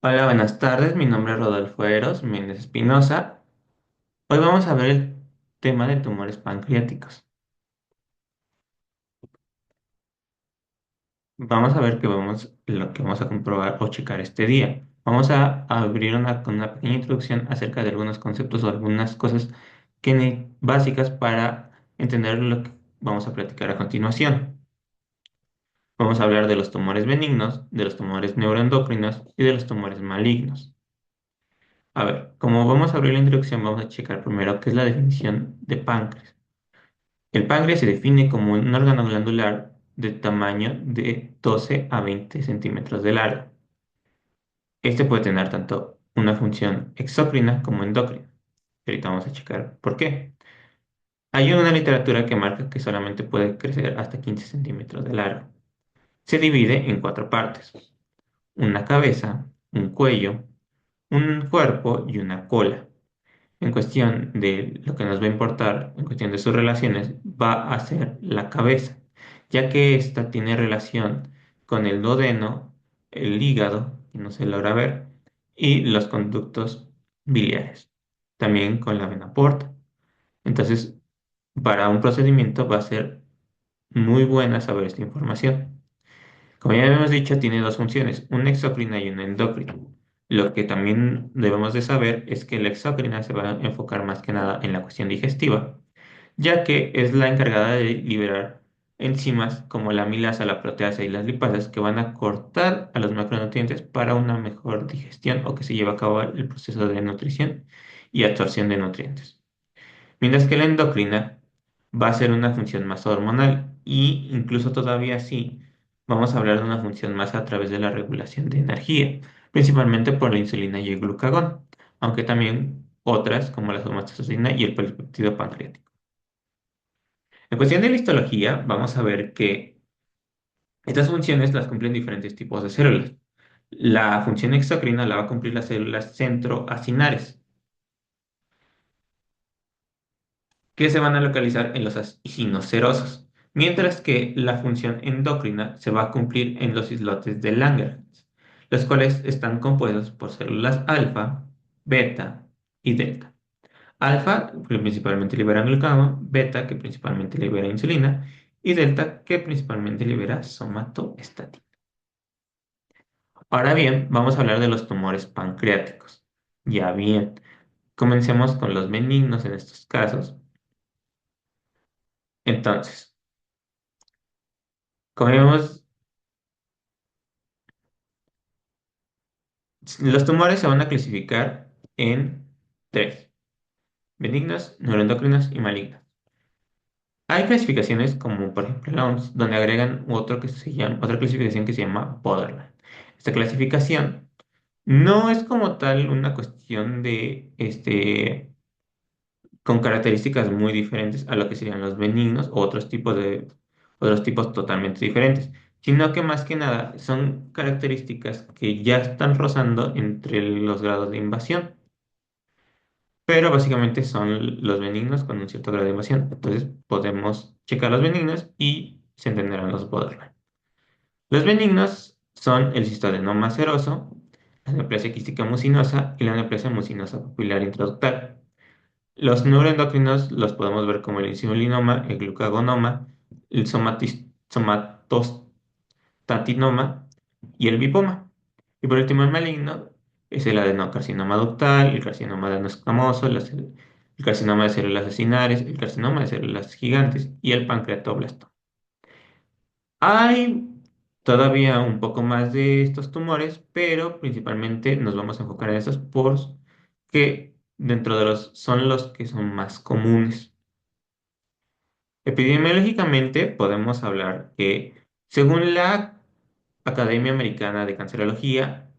Hola, buenas tardes. Mi nombre es Rodolfo Eros Méndez Espinosa. Hoy vamos a ver el tema de tumores pancreáticos. Vamos a ver lo que vamos a comprobar o checar este día. Vamos a abrir con una pequeña introducción acerca de algunos conceptos o algunas cosas básicas para entender lo que vamos a platicar a continuación. Vamos a hablar de los tumores benignos, de los tumores neuroendocrinos y de los tumores malignos. A ver, como vamos a abrir la introducción, vamos a checar primero qué es la definición de páncreas. El páncreas se define como un órgano glandular de tamaño de 12 a 20 centímetros de largo. Este puede tener tanto una función exócrina como endocrina. Ahorita vamos a checar por qué. Hay una literatura que marca que solamente puede crecer hasta 15 centímetros de largo. Se divide en cuatro partes: una cabeza, un cuello, un cuerpo y una cola. En cuestión de lo que nos va a importar, en cuestión de sus relaciones, va a ser la cabeza, ya que ésta tiene relación con el duodeno, el hígado, que no se logra ver, y los conductos biliares, también con la vena porta. Entonces, para un procedimiento va a ser muy buena saber esta información. Como ya habíamos dicho, tiene dos funciones, una exócrina y una endocrina. Lo que también debemos de saber es que la exócrina se va a enfocar más que nada en la cuestión digestiva, ya que es la encargada de liberar enzimas como la amilasa, la proteasa y las lipasas que van a cortar a los macronutrientes para una mejor digestión o que se lleve a cabo el proceso de nutrición y absorción de nutrientes. Mientras que la endocrina va a ser una función más hormonal y incluso todavía así vamos a hablar de una función más a través de la regulación de energía, principalmente por la insulina y el glucagón, aunque también otras como la somatostatina y el polipéptido pancreático. En cuestión de la histología, vamos a ver que estas funciones las cumplen diferentes tipos de células. La función exocrina la va a cumplir las células centroacinares, que se van a localizar en los inocerosos, mientras que la función endocrina se va a cumplir en los islotes de Langerhans, los cuales están compuestos por células alfa, beta y delta. Alfa, que principalmente libera glucagón; beta, que principalmente libera insulina; y delta, que principalmente libera somatostatina. Ahora bien, vamos a hablar de los tumores pancreáticos. Ya bien, comencemos con los benignos en estos casos. Entonces, como vemos, los tumores se van a clasificar en tres: benignos, neuroendocrinos y malignos. Hay clasificaciones como por ejemplo la OMS, donde agregan otra clasificación que se llama borderline. Esta clasificación no es como tal una cuestión de con características muy diferentes a lo que serían los benignos o otros tipos totalmente diferentes, sino que más que nada son características que ya están rozando entre los grados de invasión, pero básicamente son los benignos con un cierto grado de invasión. Entonces podemos checar los benignos y se entenderán los borderline. Los benignos son el cistoadenoma seroso, la neoplasia quística mucinosa y la neoplasia mucinosa papilar intraductal. Los neuroendocrinos los podemos ver como el insulinoma, el glucagonoma, el somatostatinoma y el lipoma. Y por último, el maligno es el adenocarcinoma ductal, el carcinoma adenoscamoso, el carcinoma de células acinares, el carcinoma de células gigantes y el pancreatoblastoma. Hay todavía un poco más de estos tumores, pero principalmente nos vamos a enfocar en estos porque dentro de son los que son más comunes. Epidemiológicamente podemos hablar que, según la Academia Americana de Cancerología,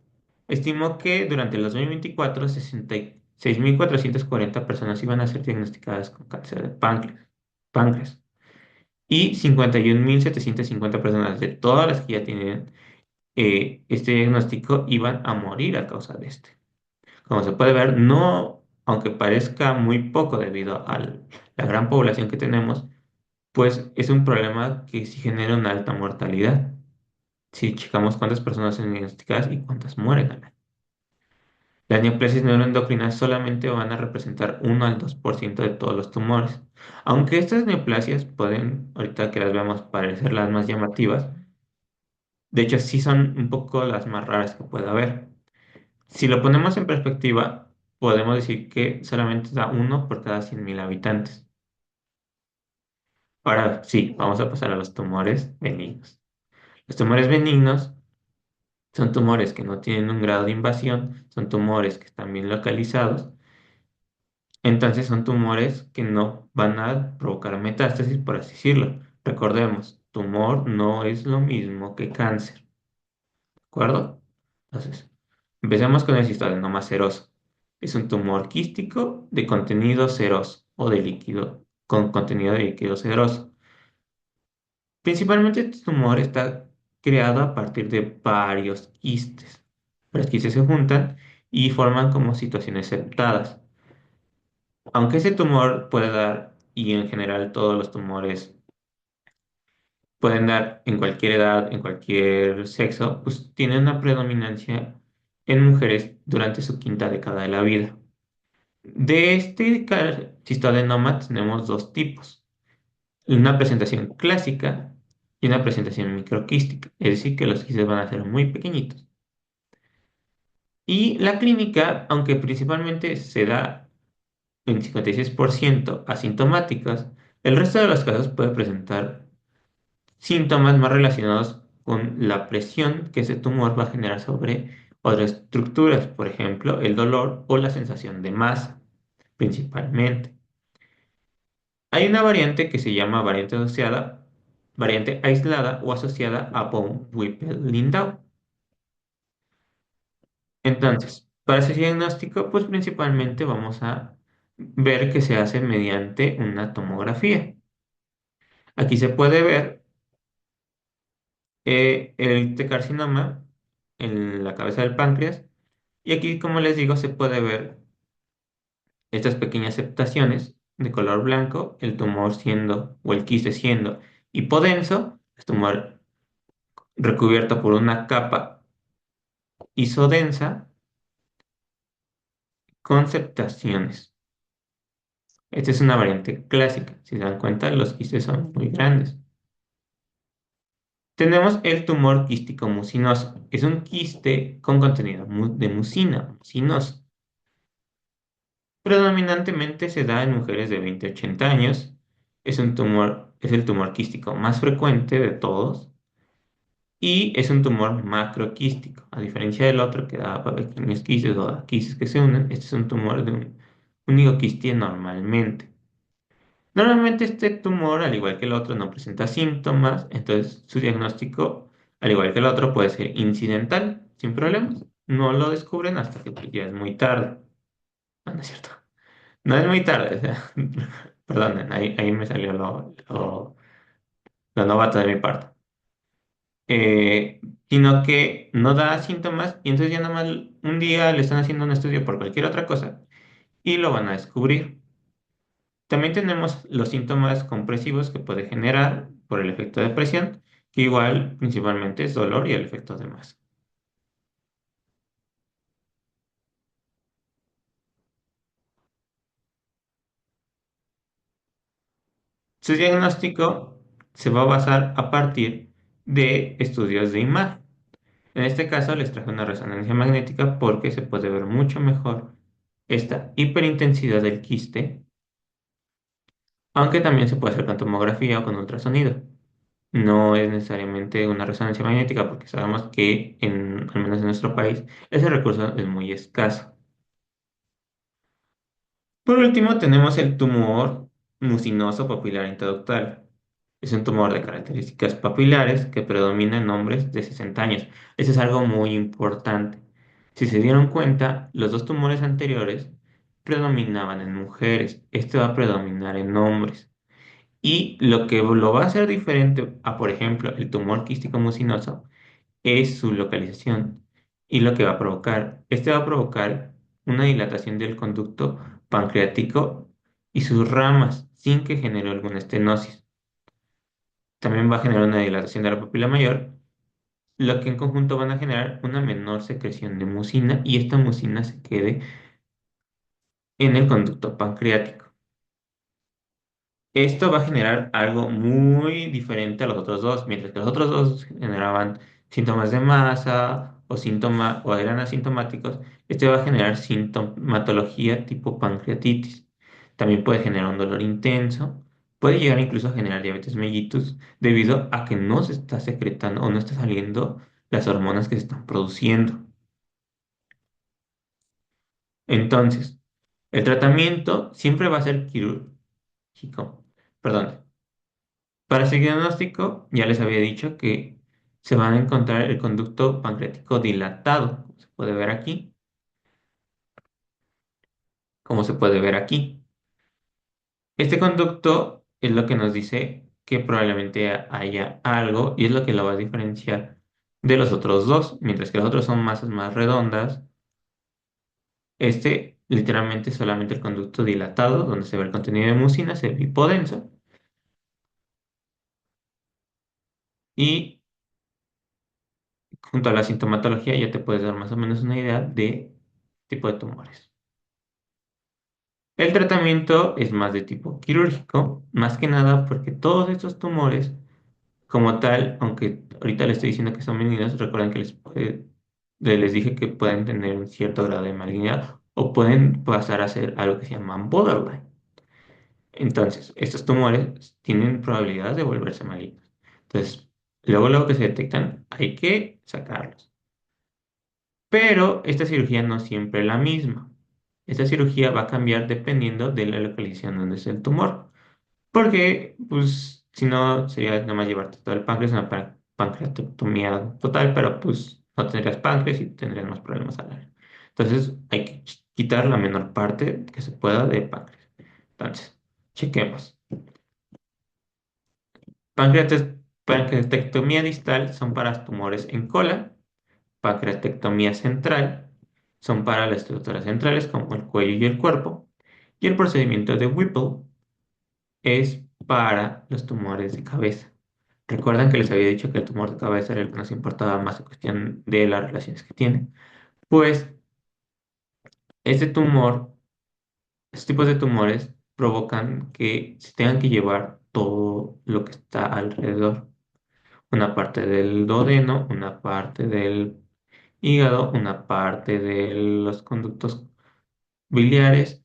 estimó que durante el 2024 66.440 personas iban a ser diagnosticadas con cáncer de páncreas y 51.750 personas de todas las que ya tienen este diagnóstico iban a morir a causa de este. Como se puede ver, no, aunque parezca muy poco debido a la gran población que tenemos, pues es un problema que sí genera una alta mortalidad. Si checamos cuántas personas son diagnosticadas y cuántas mueren al año. Las neoplasias neuroendocrinas solamente van a representar 1 al 2% de todos los tumores. Aunque estas neoplasias pueden, ahorita que las veamos, parecer las más llamativas, de hecho sí son un poco las más raras que puede haber. Si lo ponemos en perspectiva, podemos decir que solamente da uno por cada 100.000 habitantes. Ahora sí, vamos a pasar a los tumores benignos. Los tumores benignos son tumores que no tienen un grado de invasión, son tumores que están bien localizados. Entonces son tumores que no van a provocar metástasis, por así decirlo. Recordemos, tumor no es lo mismo que cáncer, ¿de acuerdo? Entonces, empecemos con el cistoadenoma seroso. Es un tumor quístico de contenido seroso o de líquido, con contenido de líquido seroso. Principalmente este tumor está creado a partir de varios quistes. Los quistes se juntan y forman como situaciones septadas. Aunque ese tumor puede dar, y en general todos los tumores pueden dar en cualquier edad, en cualquier sexo, pues tienen una predominancia en mujeres durante su quinta década de la vida. De este cistoadenoma tenemos dos tipos, una presentación clásica y una presentación microquística, es decir, que los quistes van a ser muy pequeñitos. Y la clínica, aunque principalmente se da en 56% asintomáticas, el resto de los casos puede presentar síntomas más relacionados con la presión que ese tumor va a generar sobre otras estructuras, por ejemplo, el dolor o la sensación de masa, principalmente. Hay una variante que se llama variante asociada, variante aislada o asociada a von Hippel-Lindau. Entonces, para ese diagnóstico, pues principalmente vamos a ver que se hace mediante una tomografía. Aquí se puede ver el carcinoma en la cabeza del páncreas y aquí, como les digo, se puede ver estas pequeñas septaciones de color blanco, el tumor siendo o el quiste siendo hipodenso, el tumor recubierto por una capa isodensa con septaciones. Esta es una variante clásica. Si se dan cuenta, los quistes son muy grandes. Tenemos el tumor quístico mucinoso. Es un quiste con contenido de mucina, mucinoso. Predominantemente se da en mujeres de 20 a 80 años. Es el tumor quístico más frecuente de todos y es un tumor macroquístico. A diferencia del otro que da pequeños quistes o da quistes que se unen, este es un tumor de un único quiste normalmente. Normalmente este tumor, al igual que el otro, no presenta síntomas, entonces su diagnóstico, al igual que el otro, puede ser incidental, sin problemas. No lo descubren hasta que pues, ya es muy tarde. No es cierto. No es muy tarde, o sea, perdonen, ahí me salió lo novato de mi parte. Sino que no da síntomas y entonces ya nada más un día le están haciendo un estudio por cualquier otra cosa y lo van a descubrir. También tenemos los síntomas compresivos que puede generar por el efecto de presión, que igual principalmente es dolor y el efecto de masa. Su diagnóstico se va a basar a partir de estudios de imagen. En este caso les traje una resonancia magnética porque se puede ver mucho mejor esta hiperintensidad del quiste, aunque también se puede hacer con tomografía o con ultrasonido. No es necesariamente una resonancia magnética porque sabemos que, al menos en nuestro país, ese recurso es muy escaso. Por último, tenemos el tumor mucinoso papilar interductal. Es un tumor de características papilares que predomina en hombres de 60 años. Eso es algo muy importante. Si se dieron cuenta, los dos tumores anteriores predominaban en mujeres. Este va a predominar en hombres. Y lo que lo va a hacer diferente a, por ejemplo, el tumor quístico mucinoso es su localización y lo que va a provocar. Este va a provocar una dilatación del conducto pancreático y sus ramas sin que genere alguna estenosis. También va a generar una dilatación de la papila mayor lo que en conjunto van a generar una menor secreción de mucina y esta mucina se quede en el conducto pancreático. Esto va a generar algo muy diferente a los otros dos. Mientras que los otros dos generaban síntomas de masa o eran asintomáticos, este va a generar sintomatología tipo pancreatitis. También puede generar un dolor intenso, puede llegar incluso a generar diabetes mellitus debido a que no se está secretando o no está saliendo las hormonas que se están produciendo. Entonces, el tratamiento siempre va a ser quirúrgico. Perdón. Para ese diagnóstico, ya les había dicho que se van a encontrar el conducto pancreático dilatado, como se puede ver aquí, como se puede ver aquí. Este conducto es lo que nos dice que probablemente haya algo y es lo que lo va a diferenciar de los otros dos, mientras que los otros son masas más redondas. Este literalmente es solamente el conducto dilatado, donde se ve el contenido de mucina, se ve hipodenso y junto a la sintomatología ya te puedes dar más o menos una idea de tipo de tumores. El tratamiento es más de tipo quirúrgico, más que nada porque todos estos tumores, como tal, aunque ahorita les estoy diciendo que son benignos, recuerden que les dije que pueden tener un cierto grado de malignidad o pueden pasar a ser algo que se llama borderline. Entonces, estos tumores tienen probabilidades de volverse malignos. Entonces, luego que se detectan, hay que sacarlos. Pero esta cirugía no siempre es la misma. Esta cirugía va a cambiar dependiendo de la localización donde es el tumor. Porque, pues, si no, sería nada más llevarte todo el páncreas, una pancreatectomía total, pero pues no tendrías páncreas y tendrías más problemas al largo. Entonces, hay que quitar la menor parte que se pueda de páncreas. Entonces, chequemos. Pancreatectomía distal son para tumores en cola. Pancreatectomía central son para las estructuras centrales como el cuello y el cuerpo. Y el procedimiento de Whipple es para los tumores de cabeza. Recuerdan que les había dicho que el tumor de cabeza era el que nos importaba más en cuestión de las relaciones que tiene. Pues este tumor, estos tipos de tumores provocan que se tengan que llevar todo lo que está alrededor. Una parte del duodeno, una parte del hígado, una parte de los conductos biliares.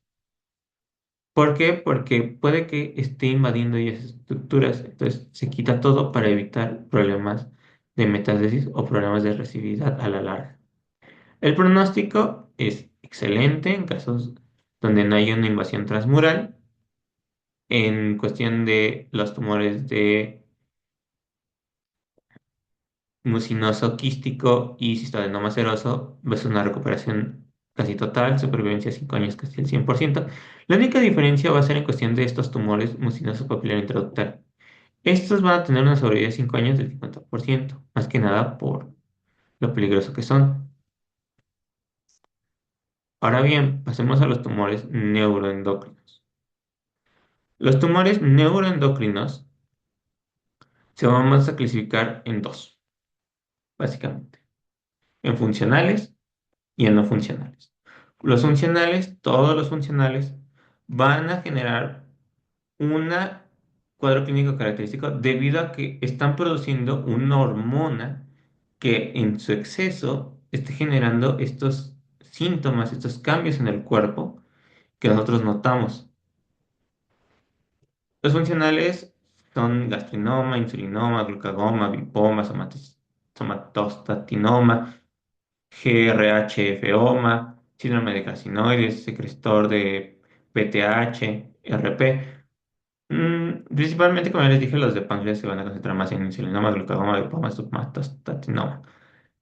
¿Por qué? Porque puede que esté invadiendo esas estructuras, entonces se quita todo para evitar problemas de metástasis o problemas de residuidad a la larga. El pronóstico es excelente en casos donde no hay una invasión transmural. En cuestión de los tumores de mucinoso quístico y cistoadenoma seroso, ves una recuperación casi total, supervivencia a 5 años casi el 100%. La única diferencia va a ser en cuestión de estos tumores mucinoso papilar intraductal. Estos van a tener una sobrevida de 5 años del 50%, más que nada por lo peligroso que son. Ahora bien, pasemos a los tumores neuroendocrinos. Los tumores neuroendocrinos se vamos a clasificar en dos, básicamente, en funcionales y en no funcionales. Los funcionales, todos los funcionales, van a generar un cuadro clínico característico debido a que están produciendo una hormona que en su exceso esté generando estos síntomas, estos cambios en el cuerpo que nosotros notamos. Los funcionales son gastrinoma, insulinoma, glucagoma, lipoma, somatostatinoma, GRHFoma, síndrome de carcinoides, secretor de PTH, RP. Principalmente, como ya les dije, los de páncreas se van a concentrar más en insulinoma, glucagoma, lipoma, somatostatinoma.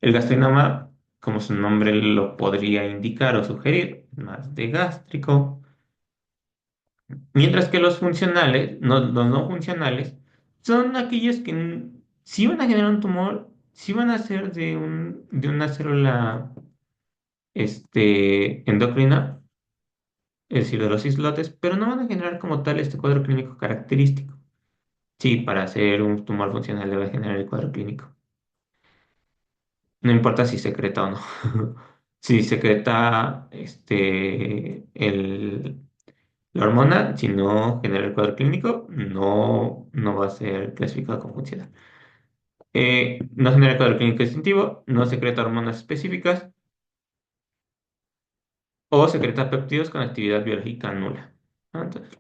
El gastrinoma, como su nombre lo podría indicar o sugerir, más de gástrico. Mientras que los funcionales, los no funcionales, son aquellos que sí van a generar un tumor, sí van a ser de una célula endocrina, es decir, de los islotes, pero no van a generar como tal este cuadro clínico característico. Sí, para hacer un tumor funcional debe generar el cuadro clínico. No importa si secreta o no. Si secreta la hormona, si no genera el cuadro clínico, no va a ser clasificado como funcional. No genera cuadro clínico distintivo, no secreta hormonas específicas o secreta péptidos con actividad biológica nula. ¿No? Entonces,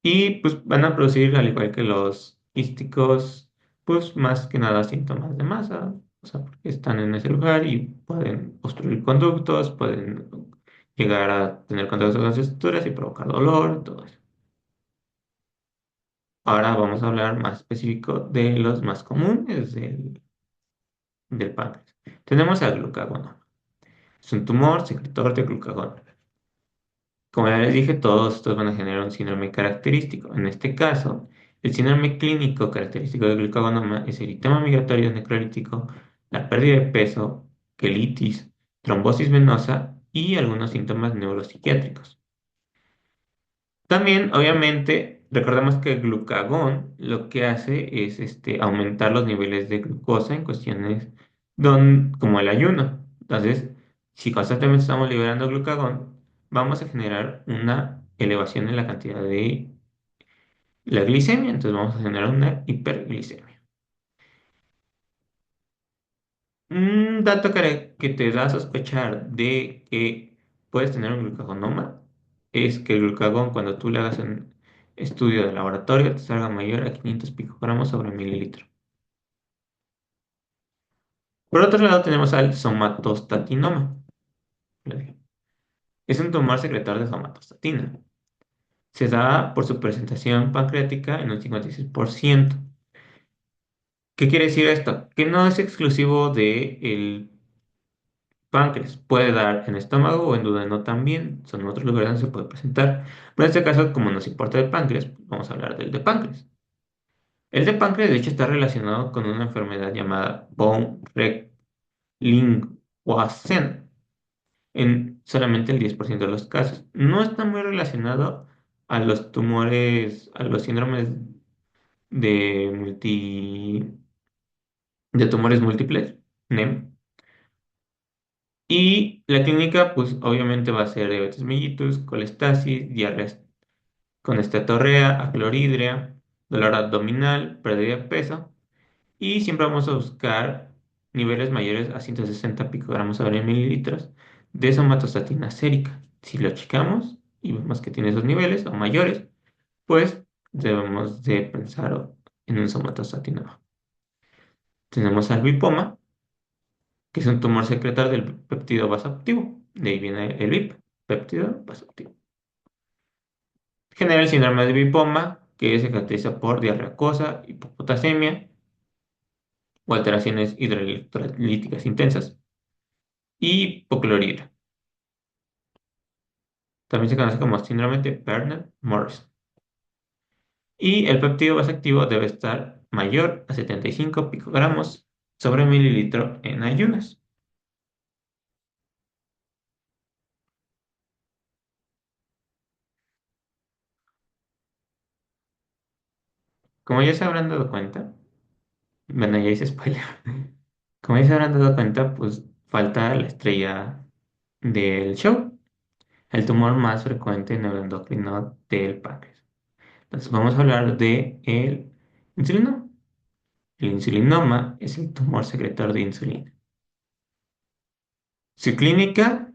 y pues van a producir, al igual que los quísticos, pues más que nada síntomas de masa, o sea, porque están en ese lugar y pueden obstruir conductos, pueden llegar a tener contacto con las estructuras y provocar dolor, todo eso. Ahora vamos a hablar más específico de los más comunes del páncreas. Tenemos al glucagón. Es un tumor secretor de glucagón. Como ya les dije, todos estos van a generar un síndrome característico. En este caso, el síndrome clínico característico del glucagonoma es eritema migratorio necrolítico, la pérdida de peso, quelitis, trombosis venosa y algunos síntomas neuropsiquiátricos. También, obviamente, recordemos que el glucagón lo que hace es aumentar los niveles de glucosa en cuestiones como el ayuno. Entonces, si constantemente estamos liberando glucagón, vamos a generar una elevación en la cantidad de la glicemia. Entonces, vamos a generar una hiperglicemia. Un dato que te da a sospechar de que puedes tener un glucagonoma es que el glucagón, cuando tú le hagas un estudio de laboratorio, te salga mayor a 500 picogramos sobre mililitro. Por otro lado, tenemos al somatostatinoma. Es un tumor secretor de somatostatina. Se da por su presentación pancreática en un 56%. ¿Qué quiere decir esto? Que no es exclusivo del páncreas. Puede dar en estómago o en duodeno también. Son otros lugares donde se puede presentar. Pero en este caso, como nos importa el páncreas, vamos a hablar del de páncreas. El de páncreas, de hecho, está relacionado con una enfermedad llamada von Rechtling-Wallerstein en solamente el 10% de los casos. No está muy relacionado a los tumores, a los síndromes de de tumores múltiples, NEM. Y la clínica, pues obviamente va a ser diabetes mellitus, colestasis, diarrea con esteatorrea, acloridria, dolor abdominal, pérdida de peso. Y siempre vamos a buscar niveles mayores a 160 picogramos sobre mililitros de somatostatina sérica. Si lo checamos y vemos que tiene esos niveles o mayores, pues debemos de pensar en un somatostatina. Tenemos al lipoma, que es un tumor secretor del péptido vasoactivo. De ahí viene el VIP, péptido vasoactivo. Genera el síndrome de lipoma, que se caracteriza por diarrea acuosa, hipopotasemia o alteraciones hidroelectrolíticas intensas y hipocloridria. También se conoce como síndrome de Bernard-Morrison. Y el péptido vasoactivo debe estar mayor a 75 picogramos sobre mililitro en ayunas. Como ya se habrán dado cuenta, bueno, ya hice spoiler. Como ya se habrán dado cuenta, pues falta la estrella del show, el tumor más frecuente neuroendocrino del páncreas. Entonces vamos a hablar de el insulinoma. El insulinoma es el tumor secretor de insulina. Su clínica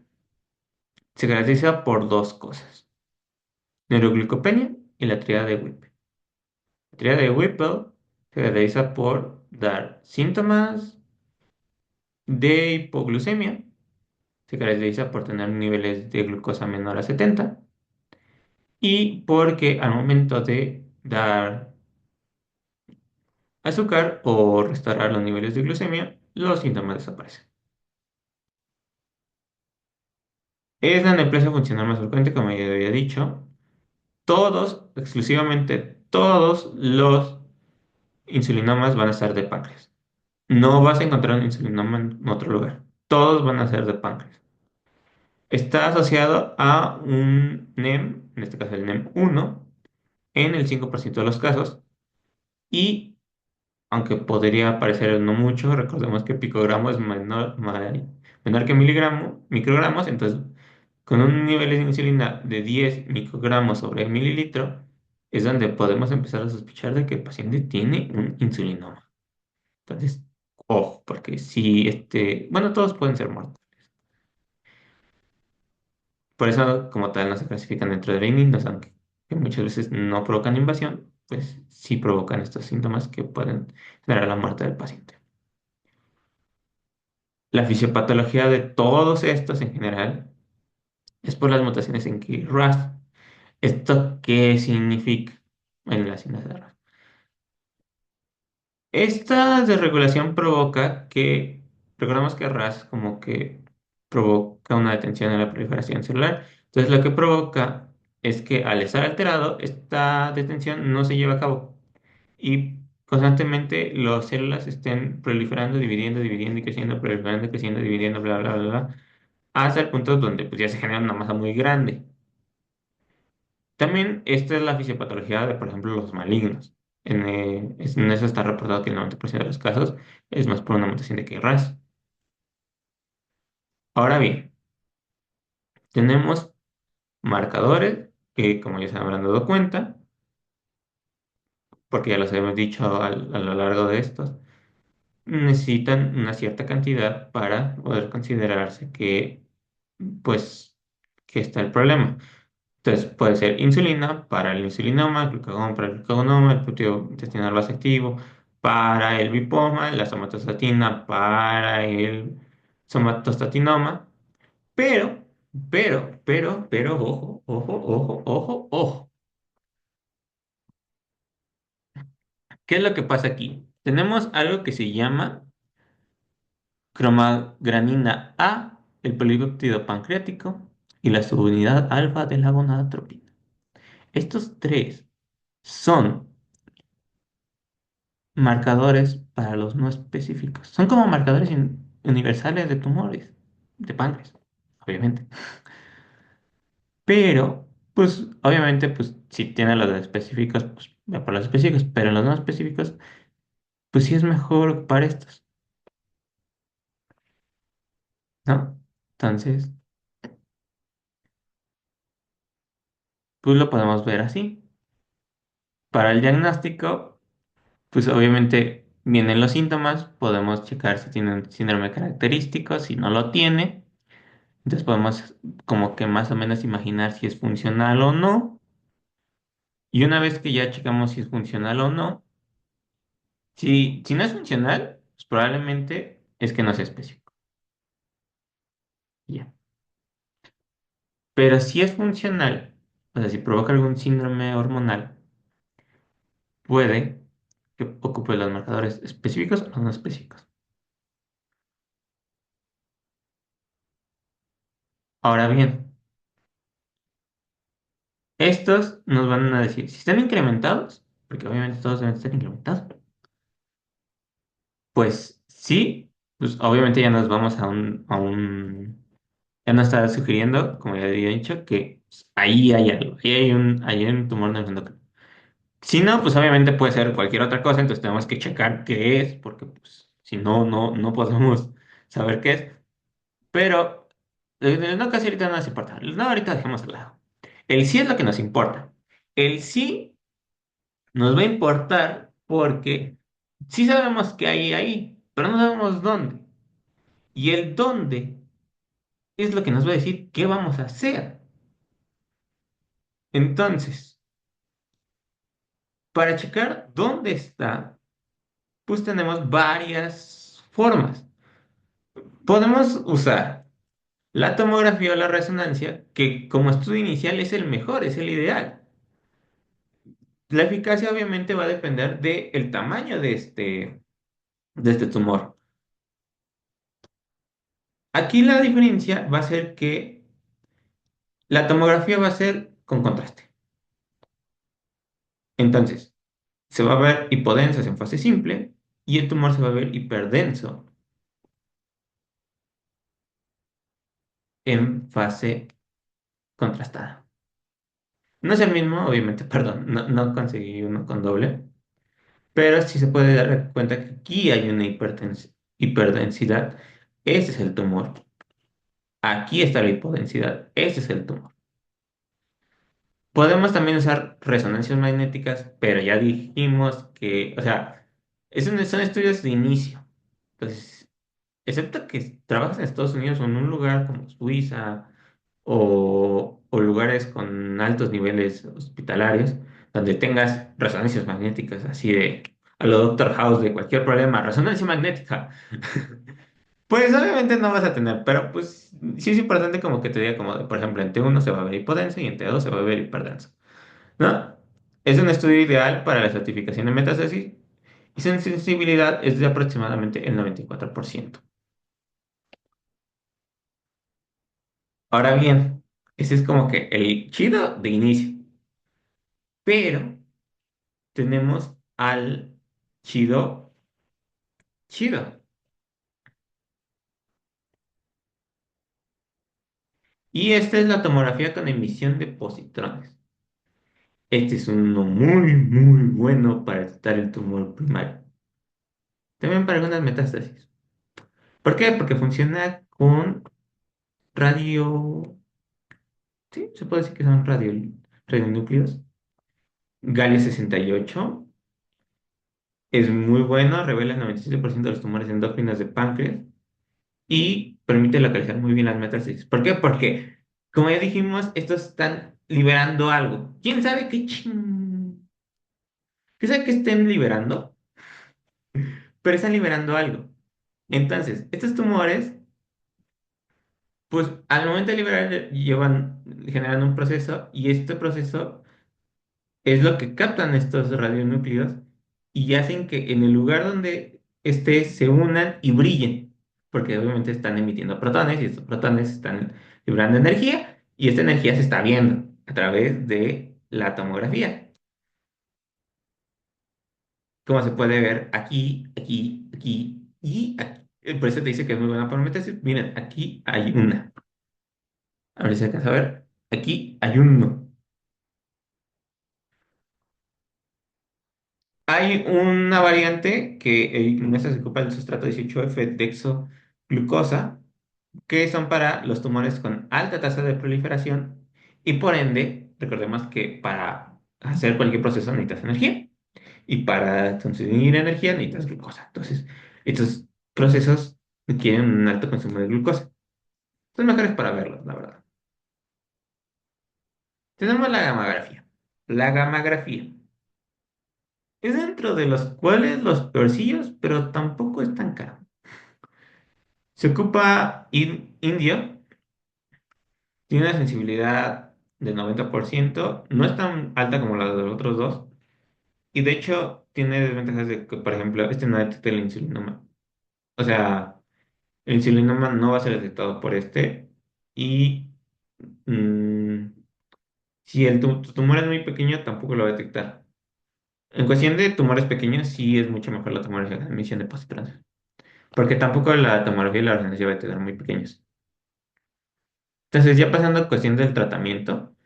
se caracteriza por dos cosas: neuroglicopenia y la tríada de Whipple. La tríada de Whipple se caracteriza por dar síntomas de hipoglucemia, se caracteriza por tener niveles de glucosa menor a 70 y porque al momento de dar azúcar o restaurar los niveles de glucemia, los síntomas desaparecen. Es la neoplasia funcional más frecuente, como ya había dicho. Todos, exclusivamente todos los insulinomas van a ser de páncreas. No vas a encontrar un insulinoma en otro lugar. Todos van a ser de páncreas. Está asociado a un NEM, en este caso el NEM1, en el 5% de los casos. Y aunque podría parecer no mucho, recordemos que picogramo es menor que microgramos, entonces con un nivel de insulina de 10 microgramos sobre mililitro es donde podemos empezar a sospechar de que el paciente tiene un insulinoma. Entonces, ojo, porque si bueno, todos pueden ser muertos. Por eso, como tal, no se clasifican dentro de benignos, aunque que muchas veces no provocan invasión, pues sí provocan estos síntomas que pueden generar la muerte del paciente. La fisiopatología de todos estos en general es por las mutaciones en KRAS. ¿Esto qué significa en la síntesis de RAS? Esta desregulación provoca que, recordamos que RAS como que provoca una detención en la proliferación celular. Entonces lo que provoca es que al estar alterado, esta detención no se lleva a cabo y constantemente las células estén proliferando, dividiendo, dividiendo y creciendo, proliferando, creciendo, dividiendo, bla, bla, bla, bla, hasta el punto donde pues, ya se genera una masa muy grande. También esta es la fisiopatología de, por ejemplo, los malignos. En eso está reportado que el 90% de los casos es más por una mutación de KRAS. Ahora bien, tenemos marcadores que, como ya se habrán dado cuenta, porque ya los hemos dicho a lo largo de estos, necesitan una cierta cantidad para poder considerarse que, pues, que está el problema. Entonces puede ser insulina para el insulinoma, glucagón para el glucagonoma, el péptido intestinal base activo para el lipoma, la somatostatina para el somatostatinoma, pero, ojo, ojo, ojo, ojo, ojo. ¿Qué es lo que pasa aquí? Tenemos algo que se llama cromagranina A, el polipéptido pancreático y la subunidad alfa de la gonadotropina. Estos tres son marcadores para los no específicos. Son como marcadores universales de tumores, de páncreas, obviamente. Pero, pues, obviamente, pues, si tiene los específicos, pues, ve por los específicos. Pero en los no específicos, pues sí es mejor para estos, ¿no? Entonces, pues lo podemos ver así. Para el diagnóstico, pues obviamente vienen los síntomas, podemos checar si tiene un síndrome característico, si no lo tiene. Entonces podemos como que más o menos imaginar si es funcional o no. Y una vez que ya checamos si es funcional o no, si no es funcional, pues probablemente es que no sea específico. Ya. Pero si es funcional, o sea, si provoca algún síndrome hormonal, puede que ocupe los marcadores específicos o no específicos. Ahora bien, estos nos van a decir si están incrementados, porque obviamente todos deben estar incrementados. Pues sí, pues obviamente ya nos vamos ya nos está sugiriendo, como ya había dicho, que pues, ahí hay algo, ahí hay un tumor neuroendocrino. Si no, pues obviamente puede ser cualquier otra cosa, entonces tenemos que checar qué es, porque pues si no, no podemos saber qué es. Pero no, casi ahorita no nos importa. No, ahorita dejemos al lado. El sí es lo que nos importa. El sí nos va a importar porque sí sabemos que hay ahí, pero no sabemos dónde. Y el dónde es lo que nos va a decir qué vamos a hacer. Entonces, para checar dónde está, pues tenemos varias formas. Podemos usar la tomografía o la resonancia, que como estudio inicial es el mejor, es el ideal. La eficacia obviamente va a depender del tamaño de este tumor. Aquí la diferencia va a ser que la tomografía va a ser con contraste. Entonces, se va a ver hipodensas en fase simple y el tumor se va a ver hiperdenso en fase contrastada. No es el mismo, obviamente, perdón, no conseguí uno con doble, pero sí se puede dar cuenta que aquí hay una hiperdensidad. Ese es el tumor. Aquí está la hipodensidad. Ese es el tumor. Podemos también usar resonancias magnéticas, pero ya dijimos que, o sea, son estudios de inicio. Entonces, excepto que trabajas en Estados Unidos o en un lugar como Suiza o lugares con altos niveles hospitalarios, donde tengas resonancias magnéticas así de a lo Doctor House de cualquier problema, resonancia magnética, pues obviamente no vas a tener, pero pues sí es importante como que te diga como, por ejemplo, en T1 se va a ver hipodenso y en T2 se va a ver hiperdenso, ¿no? Es un estudio ideal para la certificación de metástasis y su sensibilidad es de aproximadamente el 94%. Ahora bien, ese es como que el chido de inicio, pero tenemos al chido chido. Y esta es la tomografía con emisión de positrones. Este es uno muy, muy bueno para detectar el tumor primario. También para algunas metástasis. ¿Por qué? Porque funciona con radio. Sí, se puede decir que son radionúcleos. Galio 68 es muy bueno, revela el 97% de los tumores endócrinos de páncreas y permite localizar muy bien las metástasis. ¿Por qué? Porque, como ya dijimos, estos están liberando algo. ¿Quién sabe qué ching? ¿Qué sabe que estén liberando? Pero están liberando algo. Entonces, estos tumores, pues al momento de liberar, generan un proceso y este proceso es lo que captan estos radionúcleos y hacen que en el lugar donde esté se unan y brillen, porque obviamente están emitiendo protones y estos protones están liberando energía y esta energía se está viendo a través de la tomografía, como se puede ver aquí, aquí, aquí y aquí. Por eso te dice que es muy buena para metástasis. Miren, aquí hay una. A ver si se alcanza a ver. Aquí hay uno. Hay una variante que en esta se ocupa el sustrato 18F dexoglucosa, que son para los tumores con alta tasa de proliferación y por ende, recordemos que para hacer cualquier proceso necesitas energía y para consumir energía necesitas glucosa. Entonces, estos procesos requieren un alto consumo de glucosa. Son mejores para verlos, la verdad. Tenemos la gamografía. La gamografía es dentro de los cuales los peorcillos, pero tampoco es tan caro. Se ocupa indio, tiene una sensibilidad de 90%, no es tan alta como la de los otros dos, y de hecho tiene desventajas de que, por ejemplo, este no detecta el insulinoma. O sea, el insulinoma no va a ser detectado por este, y mm, si tu tumor es muy pequeño, tampoco lo va a detectar. En cuestión de tumores pequeños, sí es mucho mejor la tomografía de emisión de positrones, porque tampoco la tomografía y la resonancia va a tener muy pequeños. Entonces, ya pasando a cuestión del tratamiento,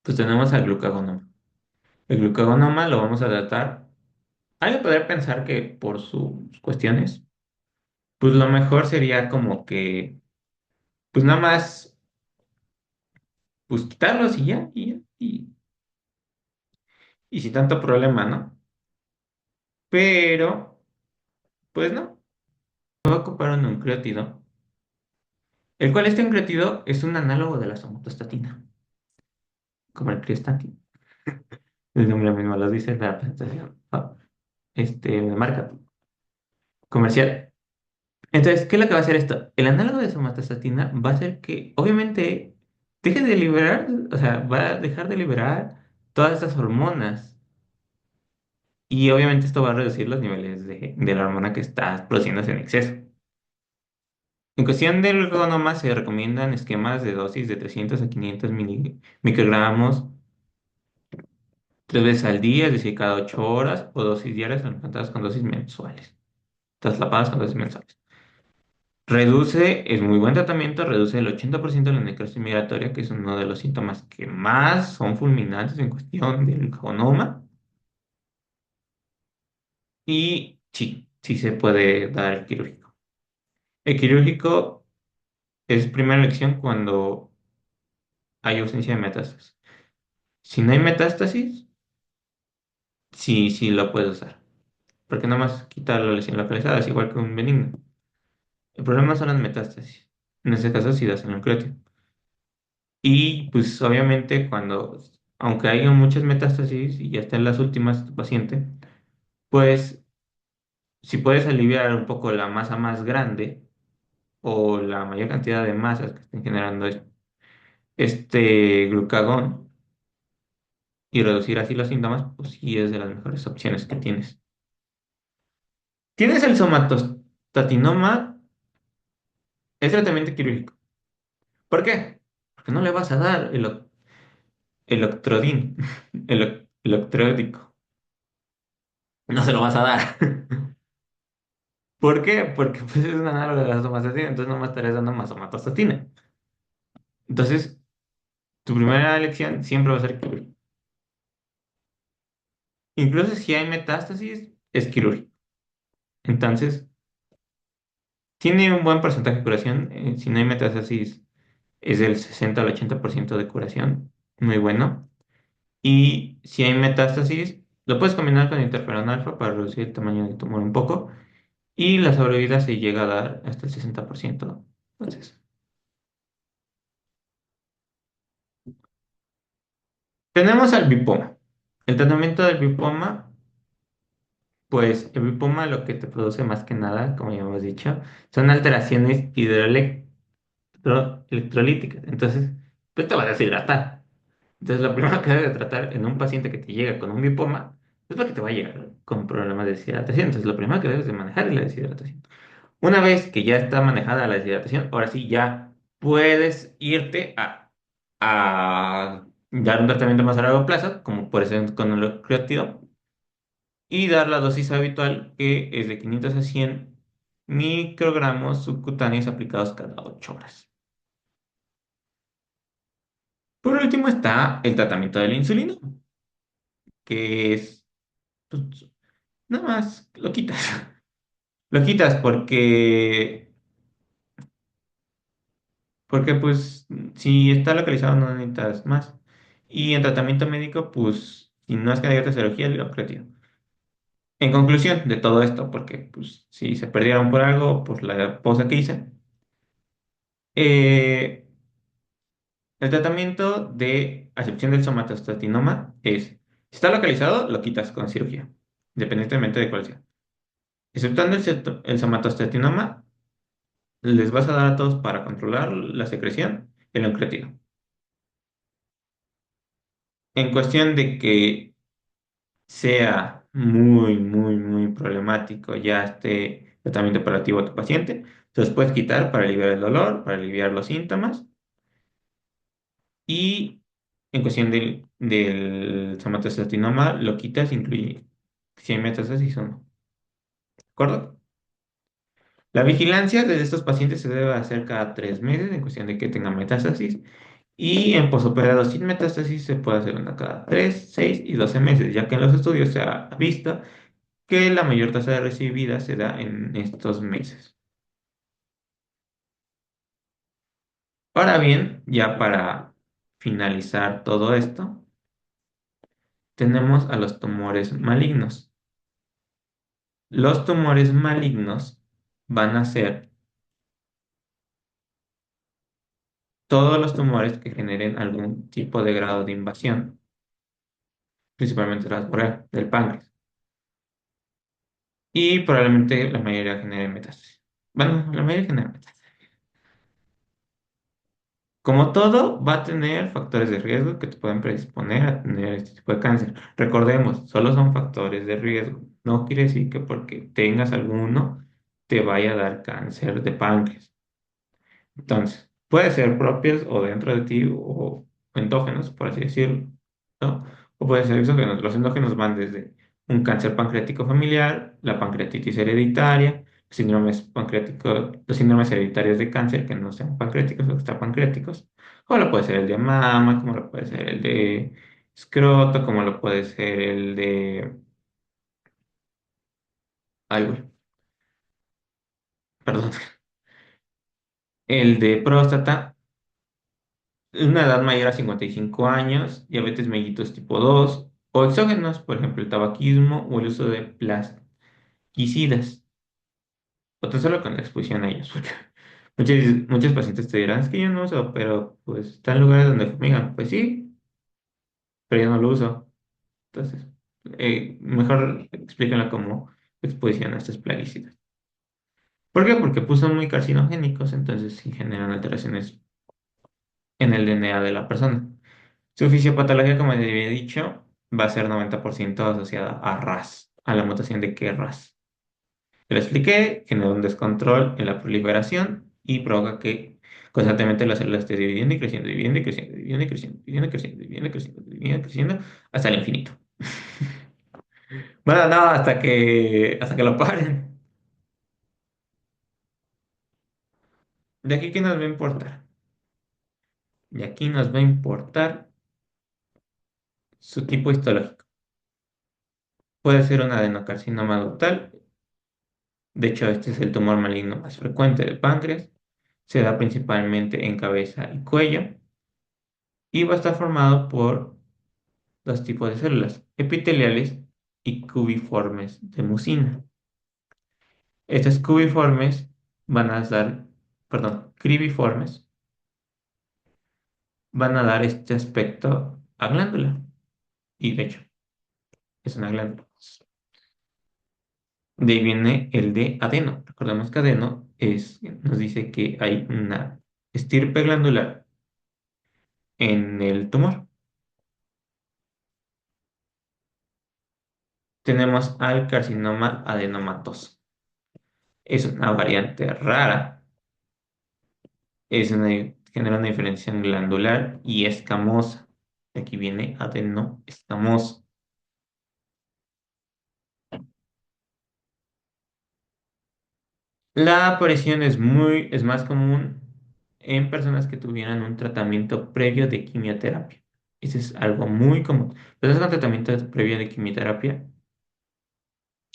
pues tenemos al glucagonoma. El glucagonoma lo vamos a tratar. Hay que poder pensar que por sus cuestiones, pues lo mejor sería como que, pues nada más, pues quitarlos y ya, y sin tanto problema, ¿no? Pero, pues no, se va a ocupar un nucleótido, el cual este nucleótido es un análogo de la somatostatina, como el criostatin. El nombre mismo lo dice en la presentación, de marca comercial. Entonces, ¿qué es lo que va a hacer esto? El análogo de somatostatina va a hacer que, obviamente, deje de liberar, o sea, va a dejar de liberar todas estas hormonas. Y obviamente esto va a reducir los niveles de la hormona que está produciéndose en exceso. En cuestión del ergonoma, se recomiendan esquemas de dosis de 300 a 500 microgramos 3 veces al día, es decir, cada 8 horas, o dosis diarias tratadas con dosis mensuales, traslapadas con dosis mensuales. Es muy buen tratamiento, reduce el 80% de la necrosis migratoria, que es uno de los síntomas que más son fulminantes en cuestión del gonoma. Y sí, sí se puede dar el quirúrgico. El quirúrgico es primera elección cuando hay ausencia de metástasis. Si no hay metástasis, sí, sí lo puedes usar. Porque nada más quita la lesión localizada, es igual que un benigno. El problema son las metástasis. En este caso, sí das en el nucleótido. Y pues obviamente aunque haya muchas metástasis y ya está en las últimas tu paciente, pues si puedes aliviar un poco la masa más grande o la mayor cantidad de masas que estén generando este glucagón y reducir así los síntomas, pues sí es de las mejores opciones que tienes. Tienes el somatostatinoma, es tratamiento quirúrgico. ¿Por qué? Porque no le vas a dar el Octrodin, el octródico. No se lo vas a dar. ¿Por qué? Porque pues, es un análogo de la somatostatina, entonces no me estarías dando más somatostatina. Entonces, tu primera elección siempre va a ser quirúrgico. Incluso si hay metástasis, es quirúrgico. Entonces, tiene un buen porcentaje de curación. Si no hay metástasis, es del 60 al 80% de curación. Muy bueno. Y si hay metástasis, lo puedes combinar con interferón alfa para reducir el tamaño del tumor un poco. Y la sobrevida se llega a dar hasta el 60%. Entonces, tenemos al bipoma. El tratamiento del bipoma, pues el bipoma lo que te produce más que nada, como ya hemos dicho, son alteraciones electrolíticas. Entonces, pues te va a deshidratar. Entonces, lo primero que debes de tratar en un paciente que te llega con un bipoma es porque te va a llegar con problemas de deshidratación. Entonces, lo primero que debes de manejar es la deshidratación. Una vez que ya está manejada la deshidratación, ahora sí ya puedes irte a dar un tratamiento más a largo plazo, como por ejemplo con el creativo, y dar la dosis habitual, que es de 500 a 100 microgramos subcutáneos aplicados cada 8 horas. Por último está el tratamiento de la insulina, que es, pues, nada más lo quitas. Lo quitas porque pues si está localizado no necesitas más. Y en tratamiento médico, pues si no es candidato a cirugía, lo retiro. En conclusión de todo esto, porque pues si se perdieron por algo, pues la pausa que hice. eh, el tratamiento de acepción del somatostatinoma es, si está localizado, lo quitas con cirugía, independientemente de cuál sea. Exceptuando el somatostatinoma, les vas a dar a todos para controlar la secreción el encretino. En cuestión de que sea muy, muy, muy problemático ya este tratamiento operativo a tu paciente, se los puedes quitar para aliviar el dolor, para aliviar los síntomas y en cuestión del somatostatinoma lo quitas, incluye si hay metástasis o no. ¿De acuerdo? La vigilancia de estos pacientes se debe hacer cada 3 meses en cuestión de que tengan metástasis y en posoperado sin metástasis se puede hacer una cada 3, 6 y 12 meses, ya que en los estudios se ha visto que la mayor tasa de recibida se da en estos meses. Ahora bien, ya para finalizar todo esto, tenemos a los tumores malignos. Los tumores malignos van a ser todos los tumores que generen algún tipo de grado de invasión, principalmente las del páncreas, y probablemente la mayoría genere metástasis. Bueno, la mayoría genera metástasis. Como todo, va a tener factores de riesgo que te pueden predisponer a tener este tipo de cáncer. Recordemos, solo son factores de riesgo. No quiere decir que porque tengas alguno te vaya a dar cáncer de páncreas. Entonces, puede ser propios o dentro de ti o endógenos, por así decirlo, ¿no? O puede ser exógenos. Los endógenos van desde un cáncer pancreático familiar, la pancreatitis hereditaria, los síndromes hereditarios de cáncer que no sean pancreáticos o extrapancreáticos, o lo puede ser el de mama, como lo puede ser el de escroto, como lo puede ser el de Ay, güey, perdón. El de próstata, una edad mayor a 55 años, diabetes mellitus tipo 2 o exógenos, por ejemplo, el tabaquismo o el uso de plaguicidas, o tan solo con la exposición a ellos, porque muchos pacientes te dirán, es que yo no uso, pero pues está en lugares donde fumigan. Pues sí, pero yo no lo uso. Entonces, mejor explíquenlo como exposición a estos plaguicidas. ¿Por qué? Porque pues, son muy carcinogénicos, entonces sí generan alteraciones en el DNA de la persona. Su fisiopatología, como les había dicho, va a ser 90% asociada a RAS, a la mutación de KRAS. Te lo expliqué, genera un descontrol en la proliferación y provoca que constantemente la célula esté dividiendo y creciendo, dividiendo y creciendo, dividiendo y creciendo, dividiendo y creciendo, dividiendo y creciendo, dividiendo y creciendo, hasta el infinito. Bueno, no, hasta que lo paren. De aquí, ¿qué nos va a importar? De aquí nos va a importar su tipo histológico. Puede ser un adenocarcinoma ductal. De hecho, este es el tumor maligno más frecuente del páncreas. Se da principalmente en cabeza y cuello y va a estar formado por dos tipos de células, epiteliales y cubiformes de mucina. Estas cubiformes van a dar, perdón, cribiformes van a dar este aspecto a glándula. Y de hecho, es una glándula. De ahí viene el de adeno. Recordemos que adeno nos dice que hay una estirpe glandular en el tumor. Tenemos al carcinoma adenomatoso. Es una variante rara, genera una diferenciación glandular y escamosa. De aquí viene adeno escamoso. La aparición es más común en personas que tuvieran un tratamiento previo de quimioterapia. Eso es algo muy común. Personas con tratamiento previo de quimioterapia.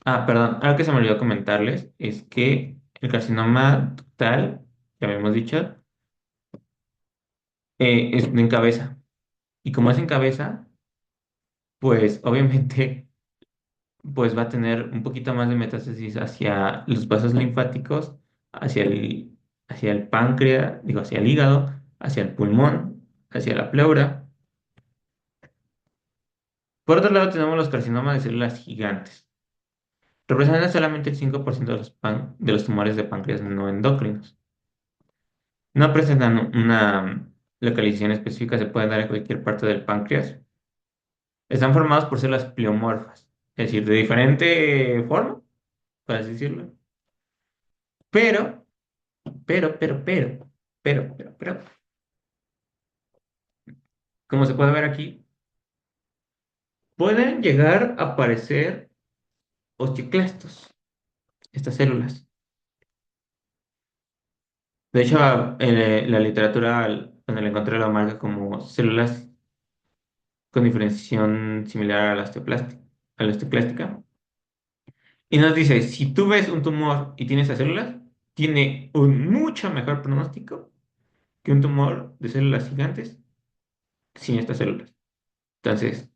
Ah, perdón, algo que se me olvidó comentarles es que el carcinoma ductal, ya habíamos dicho, es en cabeza. Y como es en cabeza, pues obviamente pues va a tener un poquito más de metástasis hacia los vasos linfáticos, hacia hacia el páncreas, digo, hacia el hígado, hacia el pulmón, hacia la pleura. Por otro lado, tenemos los carcinomas de células gigantes. Representan solamente el 5% de de los tumores de páncreas no endocrinos. No presentan una localización específica, se pueden dar en cualquier parte del páncreas. Están formados por células pleomorfas, es decir, de diferente forma, por así decirlo. Pero, pero, como se puede ver aquí, pueden llegar a aparecer osteoclastos, estas células. De hecho, la literatura, cuando la encontré, la marca como células con diferenciación similar a la osteoclástica. Y nos dice, si tú ves un tumor y tiene esas células, tiene un mucho mejor pronóstico que un tumor de células gigantes sin estas células. Entonces,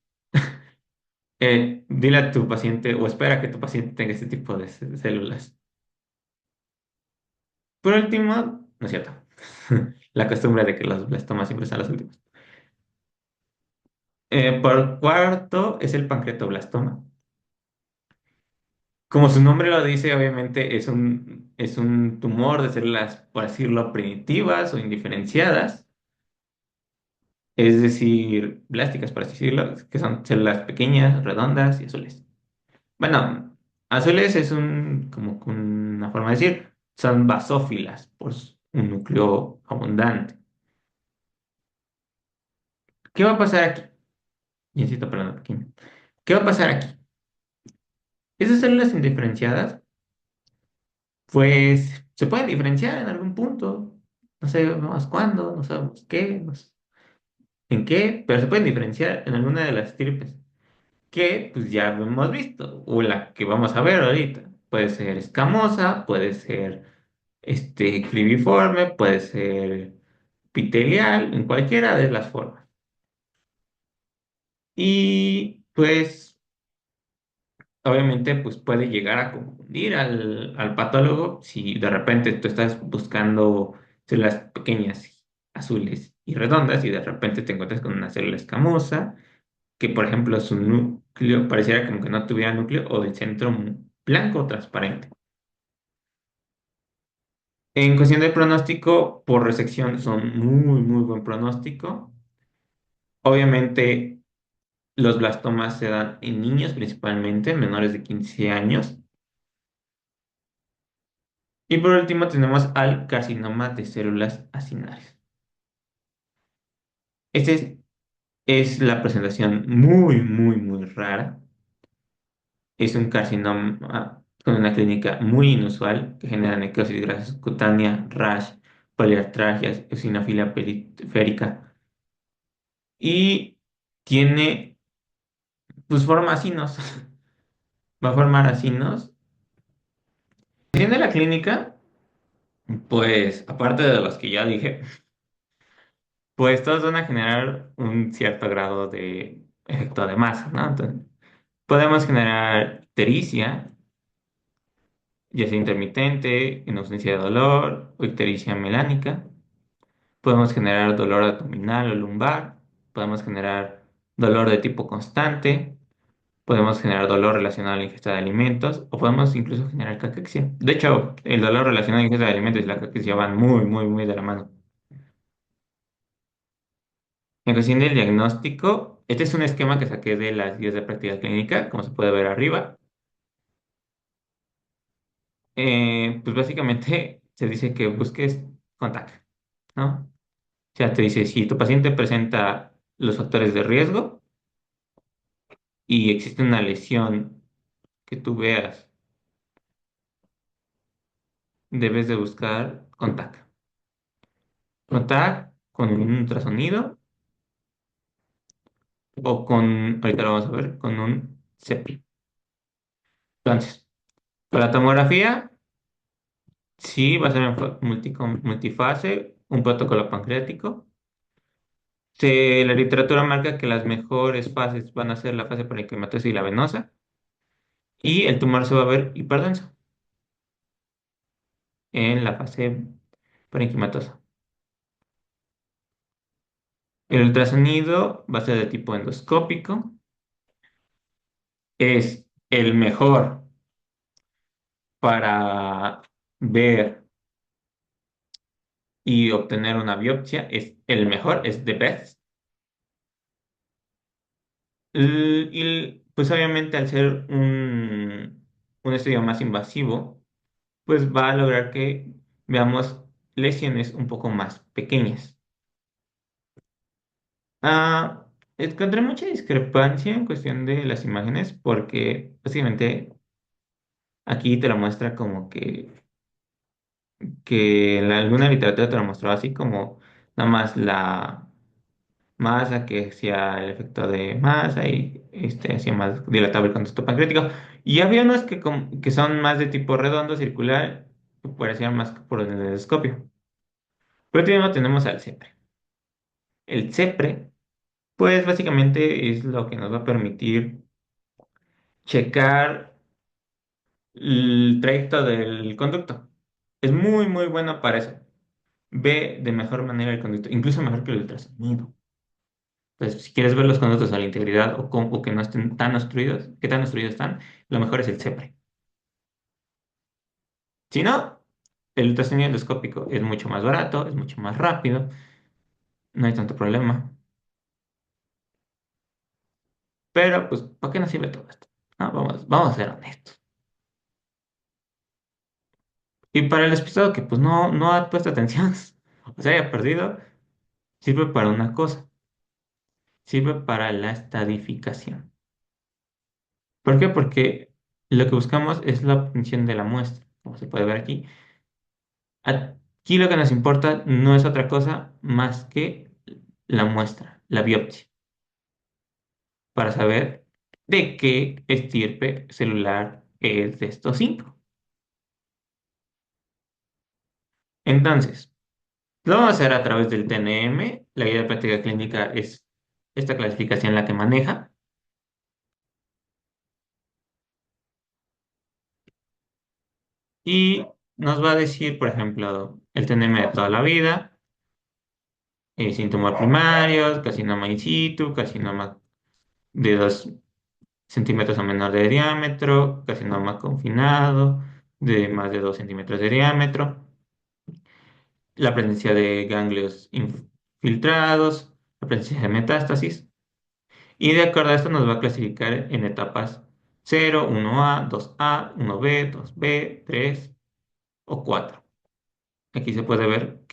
dile a tu paciente o espera que tu paciente tenga este tipo de células. Por último, no es cierto. La costumbre de que los blastomas siempre son los últimos. Por cuarto es el pancreatoblastoma. Como su nombre lo dice, obviamente es un tumor de células, por decirlo, primitivas o indiferenciadas, es decir, blásticas, por así decirlo, que son células pequeñas, redondas y azules. Bueno, azules es como que una forma de decir, son basófilas por un núcleo abundante. ¿Qué va a pasar aquí? Necesito perdón aquí. ¿Qué va a pasar aquí? Esas células indiferenciadas, pues se pueden diferenciar en algún punto. No sabemos cuándo, no sabemos qué, no sé en qué, pero se pueden diferenciar en alguna de las estirpes que pues ya hemos visto, o la que vamos a ver ahorita. Puede ser escamosa, puede ser cribiforme, puede ser epitelial, en cualquiera de las formas. Y pues obviamente pues puede llegar a confundir al patólogo si de repente tú estás buscando células pequeñas, azules y redondas y de repente te encuentras con una célula escamosa que por ejemplo su núcleo pareciera como que no tuviera núcleo o el centro blanco o transparente. En cuestión de pronóstico, por resección son muy buen pronóstico. Obviamente, los blastomas se dan en niños principalmente, menores de 15 años. Y por último tenemos al carcinoma de células acinares. Es la presentación muy rara. Es un carcinoma con una clínica muy inusual que genera necrosis grasa cutánea, rash, poliartralgias, eosinofilia periférica y tiene pues forma acinos. Va a formar acinos. Siendo la clínica, pues aparte de los que ya dije, pues todos van a generar un cierto grado de efecto de masa, ¿no? Entonces, podemos generar ictericia, ya sea intermitente, en ausencia de dolor, o ictericia melánica. Podemos generar dolor abdominal o lumbar. Podemos generar dolor de tipo constante. Podemos generar dolor relacionado a la ingesta de alimentos o podemos incluso generar caquexia. De hecho, el dolor relacionado a la ingesta de alimentos y la caquexia van muy de la mano. En cuestión del diagnóstico, este es un esquema que saqué de las guías de práctica clínica, como se puede ver arriba. Pues básicamente se dice que busques contacto, ¿no? O sea, te dice si tu paciente presenta los factores de riesgo y existe una lesión que tú veas, debes de buscar contacto. Contacto con un ultrasonido o con, ahorita lo vamos a ver, con un CEPI. Entonces, para la tomografía, sí va a ser multifase, un protocolo pancreático. La literatura marca que las mejores fases van a ser la fase parenquimatosa y la venosa, y el tumor se va a ver hiperdenso en la fase parenquimatosa. El ultrasonido va a ser de tipo endoscópico, es el mejor para ver y obtener una biopsia, es el mejor, es the best. Y pues obviamente al ser un estudio más invasivo, pues va a lograr que veamos lesiones un poco más pequeñas. Ah, encontré mucha discrepancia en cuestión de las imágenes porque básicamente aquí te la muestra como que en alguna literatura te lo mostró así como nada más la masa que hacía el efecto de masa y hacía más dilatable el contexto pancreático. Y había unos que son más de tipo redondo, circular, que parecían más por el endoscopio. Por último tenemos al CEPRE. El CEPRE, pues básicamente es lo que nos va a permitir checar el trayecto del conducto. Es muy bueno para eso. Ve de mejor manera el conducto, incluso mejor que el ultrasonido. Entonces, si quieres ver los conductos a la integridad o que no estén tan obstruidos, qué tan obstruidos están, lo mejor es el CEPRE. Si no, el ultrasonido endoscópico es mucho más barato, es mucho más rápido, no hay tanto problema. Pero, pues, ¿para qué nos sirve todo esto? No, vamos a ser honestos. Y para el despistado que, pues, no ha puesto atención, o sea, haya perdido, sirve para una cosa, sirve para la estadificación. ¿Por qué? Porque lo que buscamos es la obtención de la muestra, como se puede ver aquí. Aquí lo que nos importa no es otra cosa más que la muestra, la biopsia, para saber de qué estirpe celular es de estos cinco. Entonces, lo vamos a hacer a través del TNM. La guía de práctica clínica es esta clasificación la que maneja. Y nos va a decir, por ejemplo, el TNM de toda la vida, síntomas primarios, carcinoma in situ, carcinoma de 2 centímetros o menor de diámetro, carcinoma confinado, de más de 2 centímetros de diámetro, la presencia de ganglios infiltrados, la presencia de metástasis, y de acuerdo a esto nos va a clasificar en etapas 0, 1A, 2A, 1B, 2B, 3 o 4. Aquí se puede ver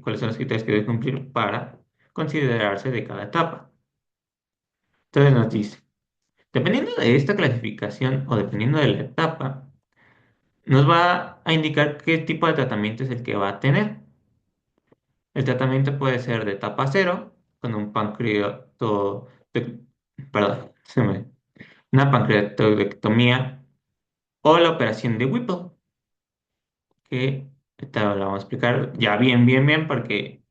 cuáles son los criterios que debe cumplir para considerarse de cada etapa. Entonces nos dice, dependiendo de esta clasificación o dependiendo de la etapa, nos va a indicar qué tipo de tratamiento es el que va a tener. El tratamiento puede ser de etapa cero, con un perdón, una pancreatectomía o la operación de Whipple, que esta la vamos a explicar ya bien, bien, bien, porque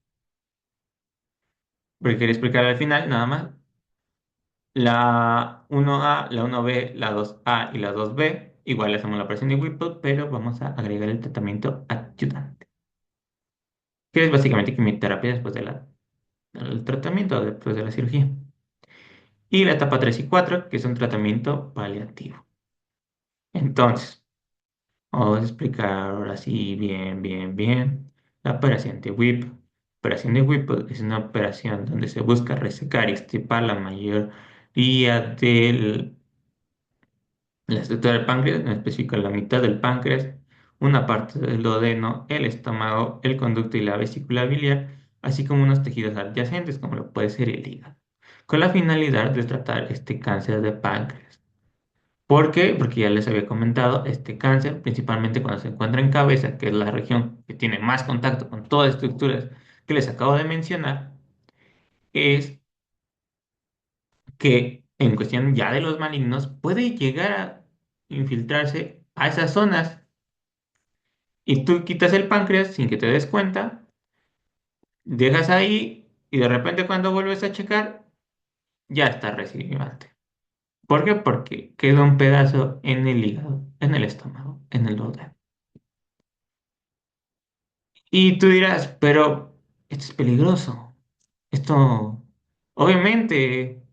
quería explicar al final nada más. La 1A, la 1B, la 2A y la 2B, igual le hacemos la operación de Whipple, pero vamos a agregar el tratamiento ayudante, que es básicamente quimioterapia después del tratamiento, después de la cirugía. Y la etapa 3 y 4, que es un tratamiento paliativo. Entonces, vamos a explicar ahora sí bien, bien, bien. La operación de WIP. Operación de Whipple es una operación donde se busca resecar y extirpar la mayoría de la estructura del páncreas, en específico la mitad del páncreas, una parte del duodeno, el estómago, el conducto y la vesícula biliar, así como unos tejidos adyacentes, como lo puede ser el hígado, con la finalidad de tratar este cáncer de páncreas. ¿Por qué? Porque ya les había comentado, este cáncer, principalmente cuando se encuentra en cabeza, que es la región que tiene más contacto con todas las estructuras que les acabo de mencionar, es que en cuestión ya de los malignos puede llegar a infiltrarse a esas zonas y tú quitas el páncreas sin que te des cuenta, dejas ahí y de repente cuando vuelves a checar ya está recidivante. ¿Por qué? Porque queda un pedazo en el hígado, en el estómago, en el duodeno. Y tú dirás, pero esto es peligroso. Esto, obviamente,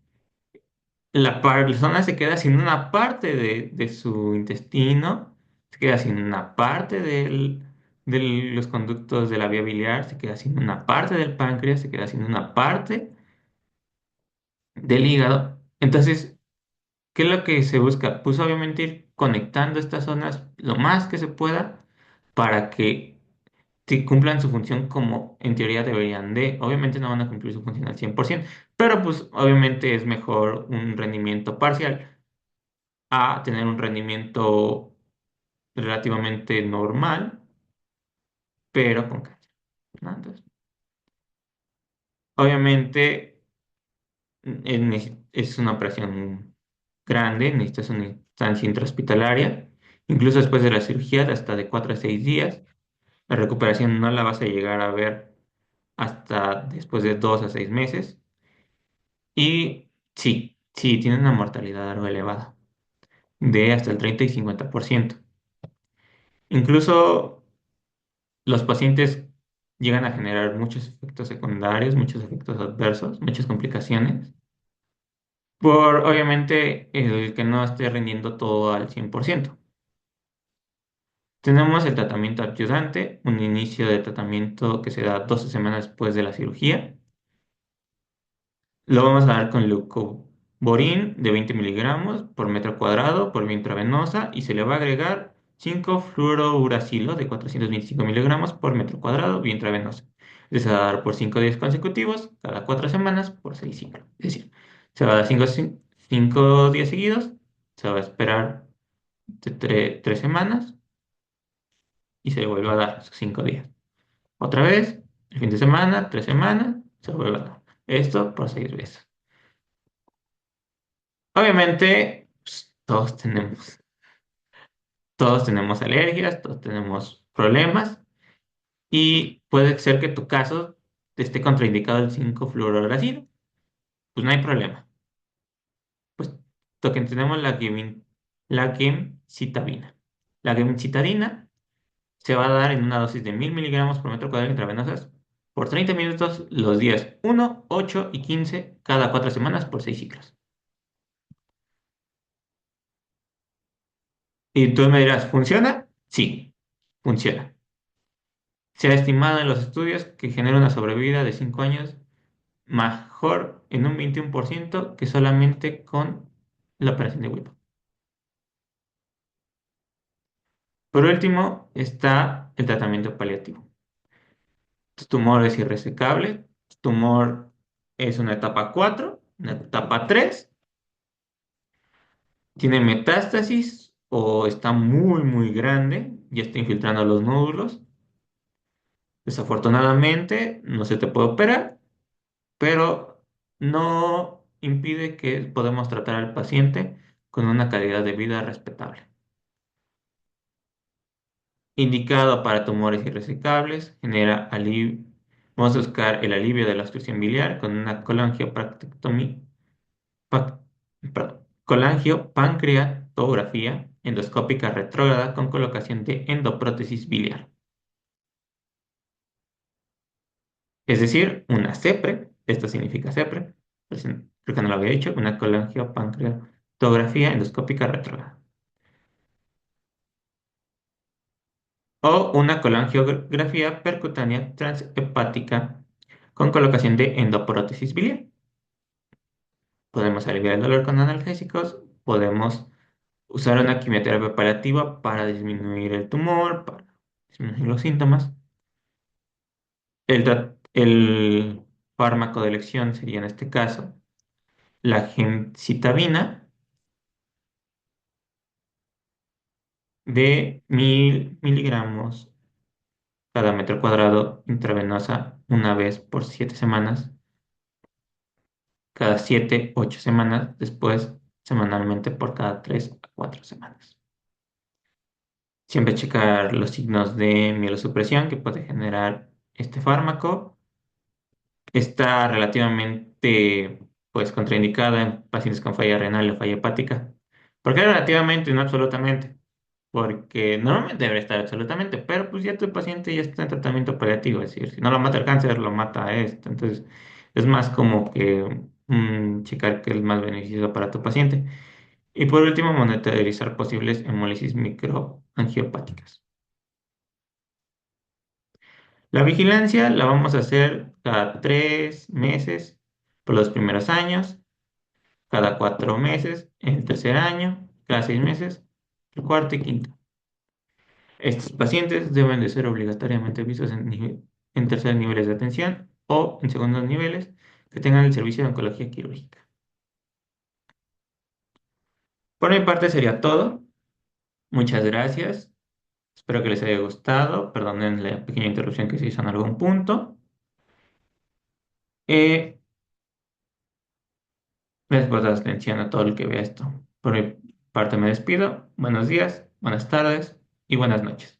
la persona se queda sin una parte de su intestino, se queda sin una parte de los conductos de la vía biliar, se queda sin una parte del páncreas, se queda sin una parte del hígado. Entonces, ¿qué es lo que se busca? Pues obviamente ir conectando estas zonas lo más que se pueda para que cumplan su función como en teoría deberían de. Obviamente no van a cumplir su función al 100%, pero pues obviamente es mejor un rendimiento parcial a tener un rendimiento relativamente normal, pero con cáncer, ¿no? Entonces, obviamente es una operación grande, necesitas una instancia intrahospitalaria, incluso después de la cirugía, hasta de 4 a 6 días. La recuperación no la vas a llegar a ver hasta después de 2 a 6 meses. Y sí, sí, tiene una mortalidad algo elevada, de hasta el 30 y 50%. Incluso los pacientes llegan a generar muchos efectos secundarios, muchos efectos adversos, muchas complicaciones, por obviamente el que no esté rindiendo todo al 100%. Tenemos el tratamiento adyuvante, un inicio de tratamiento que se da 12 semanas después de la cirugía. Lo vamos a dar con leucovorin de 20 miligramos por metro cuadrado por vía intravenosa y se le va a agregar 5-fluorouracilo de 425 miligramos por metro cuadrado vía intravenosa. Se va a dar por 5 días consecutivos, cada 4 semanas por 6 ciclos. Es decir, se va a dar 5 días seguidos, se va a esperar 3 semanas y se le vuelve a dar 5 días. Otra vez, el fin de semana, 3 semanas, se vuelve a dar. Esto por 6 veces. Obviamente, pues, todos tenemos alergias, todos tenemos problemas y puede ser que tu caso te esté contraindicado el 5-fluororacilo. Pues no hay problema. Pues lo que tenemos la gemcitabina. La gemcitabina se va a dar en una dosis de 1000 mg por metro cuadrado intravenosas por 30 minutos los días 1, 8 y 15 cada 4 semanas por 6 ciclos. Y tú me dirás, ¿funciona? Sí, funciona. Se ha estimado en los estudios que genera una sobrevida de 5 años mejor en un 21% que solamente con la operación de Whipple. Por último, está el tratamiento paliativo. Tu tumor es irresecable, tu tumor es una etapa 4, una etapa 3, tiene metástasis o está muy, muy grande, ya está infiltrando los nódulos. Desafortunadamente, no se te puede operar, pero no impide que podamos tratar al paciente con una calidad de vida respetable. Indicado para tumores irresecables, genera alivio. Vamos a buscar el alivio de la obstrucción biliar con una colangiopancreatografía endoscópica retrógrada con colocación de endoprótesis biliar. Es decir, una CEPRE, esto significa CEPRE, creo que no lo había dicho, una colangiopancreatografía endoscópica retrógrada. O una colangiografía percutánea transhepática con colocación de endoprótesis biliar. Podemos aliviar el dolor con analgésicos, podemos usar una quimioterapia paliativa para disminuir el tumor, para disminuir los síntomas. El fármaco de elección sería en este caso la gemcitabina de 1000 mg cada metro cuadrado intravenosa una vez por 7 semanas, cada 7, 8 semanas, después semanalmente por cada 3 a 4 semanas. Siempre checar los signos de mielosupresión que puede generar este fármaco. Está relativamente pues contraindicada en pacientes con falla renal o falla hepática. ¿Por qué relativamente y no absolutamente? Porque normalmente debe estar absolutamente, pero pues ya tu paciente ya está en tratamiento paliativo, es decir, si no lo mata el cáncer, lo mata esto. Entonces, es más como que checar qué es más beneficioso para tu paciente. Y por último, monitorizar posibles hemólisis microangiopáticas. La vigilancia la vamos a hacer cada 3 meses por los primeros años, cada 4 meses en el tercer año, cada 6 meses el cuarto y quinto. Estos pacientes deben de ser obligatoriamente vistos en tercer niveles de atención o en segundos niveles que tengan el servicio de oncología quirúrgica. Por mi parte sería todo. Muchas gracias. Espero que les haya gustado. Perdonen la pequeña interrupción que se hizo en algún punto. Eh, Les voy a dar atención a todo el que vea esto. Por mi parte me despido. Buenos días, buenas tardes y buenas noches.